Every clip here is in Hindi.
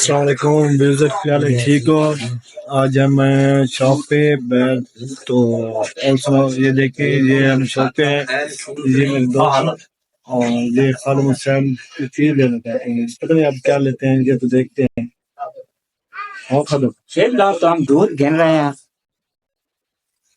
अस्सलामुअलैकुम बेइज्जत क्या हाल है, ठीक हो। आज हम शॉप पे तो ऑल्सो ये देखें, ये हम शॉप पे हैं, ये मेरे दोस्त और ये खालिद हुसैन की चीज ले लेते हैं। पता नहीं आप क्या लेते हैं, ये तो देखते हैं। हाँ खालिद, तो हम दूध गिन रहे हैं।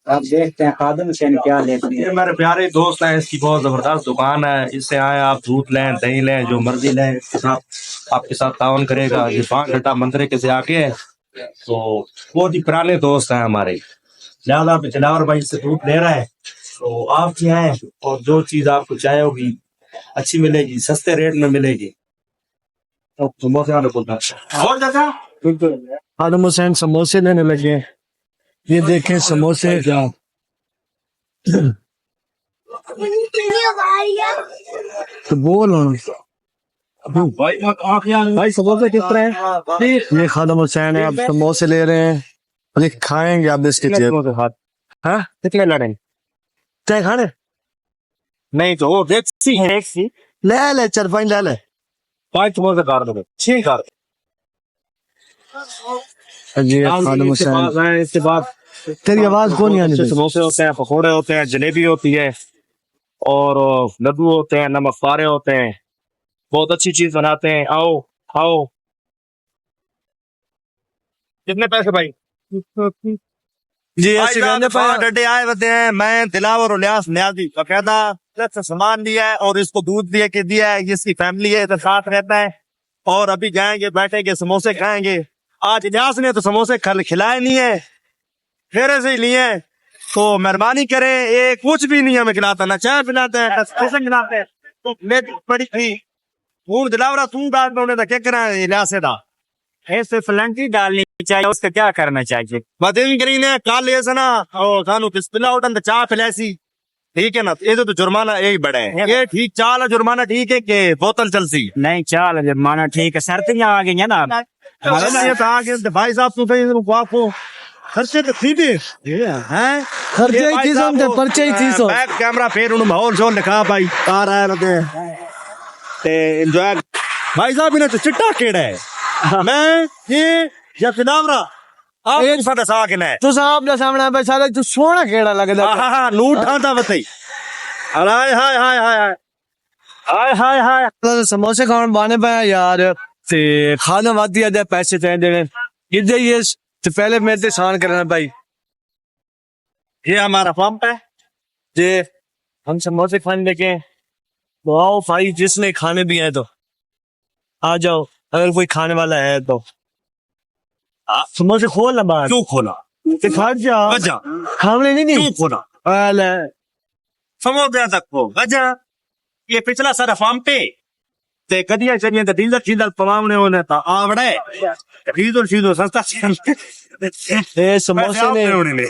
अब देखते हैं खादिम हुसैन क्या लेते हैं। ये मेरे प्यारे दोस्त हैं, इसकी बहुत जबरदस्त दुकान है। इससे आए आप दूध लें, दही लें, जो मर्जी लें, इसके साथ आपके साथ ताउन करेगा। ये 5 घंटा मंदिर के से आके है, तो बहुत ही पुराने दोस्त हैं हमारे। लिहाजा बिजलावर भाई से दूध ले रहा है, तो आप भी आए और जो चीज आपको चाहिए होगी अच्छी मिलेगी, सस्ते रेट में मिलेगी। तो समोसे वाले बोलता और जगह खालिद हुसैन समोसे लेने लगे हैं। ये देखें समोसे, तो बोल भाई समोसे किस तरह है। ये खालिद हुसैन है, अब समोसे ले रहे हैं और ये खाएंगे आप इसके हाँ कितने लड़े चाय खाने नहीं तो वो देखसी ले चल फाइन ले 5 समोसे कर दो, 6 कर। जी खालिद हुसैन, इसके बाद तेरी आवाज कौन नहीं आनी। समोसे होते हैं, पकौड़े होते हैं, जलेबी होती है और लड्डू होते हैं, नमक पारे होते हैं। बहुत अच्छी चीज बनाते हैं, आओ खाओ। कितने पैसे भाई? जी डे आए होते हैं। मैं दिलावर उल्लास न्याजी बकायदा सामान लिया है और इसको दूध दिया है। इसकी फैमिली है, तो साथ रहता है। और अभी जाएंगे, बैठेंगे, समोसे खाएंगे। आज इलियास ने तो समोसे खिलाए नहीं है, फेरे से ही लिए हैं। तो मेहरबानी करें, ये कुछ भी नहीं हमें खिलाता, ना चाय पिलाते हैं, ना खिलाते हैं। तो मैं बड़ी थी हूं दिलावरा तू बात में उन्हें क्या करा इलियास दा ऐसे फलंटी डालनी चाहिए, उसका क्या करना चाहिए। बदेवी करी ने काल ये ना और थानू बिस्मिल्लाह उठन चाय पिलासी, ठीक है ना। ये तो जुर्माना यही बड़ा है, ये ठीक चाल है, जुर्माना ठीक है कि बोतल चलती नहीं चाल जुर्माना ठीक है, शर्तियां आ गई है ना। भाई साहब तो आपको खर्चे तो खरीदे हैं, खर्चे ही चीज़ों में पर्चे ही चीज़ों बैक कैमरा फिर उन्हें माहौल शोल लिखा भाई आ रहा है रहते ते एंजॉय। भाई साहब इन्हें तो चिट्टा केड़ा है मैं ये या फिनावरा आप एक साथ सा के ना तू साहब ने सामने पे सारे तू सोना केड़ा लगदा। हां लूट था बताई। हाय हाय हाय हाय हाय हाय हाय समोसे खाने बाने पे यार ते खाना वाद दिया जाए, पैसे चाहिए देने इधर ये तो पहले मैं ते शान करना भाई। ये हमारा पंप है, जे हम समोसे खाने लगे तो आओ भाई, जिसने खाने भी है तो आ जाओ, अगर कोई खाने वाला है तो समोसे खोल ना बाहर। क्यों खोला? खा जा खाने नहीं क्यों खोला? समोसे तक को गजा ये पिछला सारा फार्म पे ते कदिया चलिए तो डीजल पवावने होने ता आवड़े डीजल सीधो सस्ता समोसे ने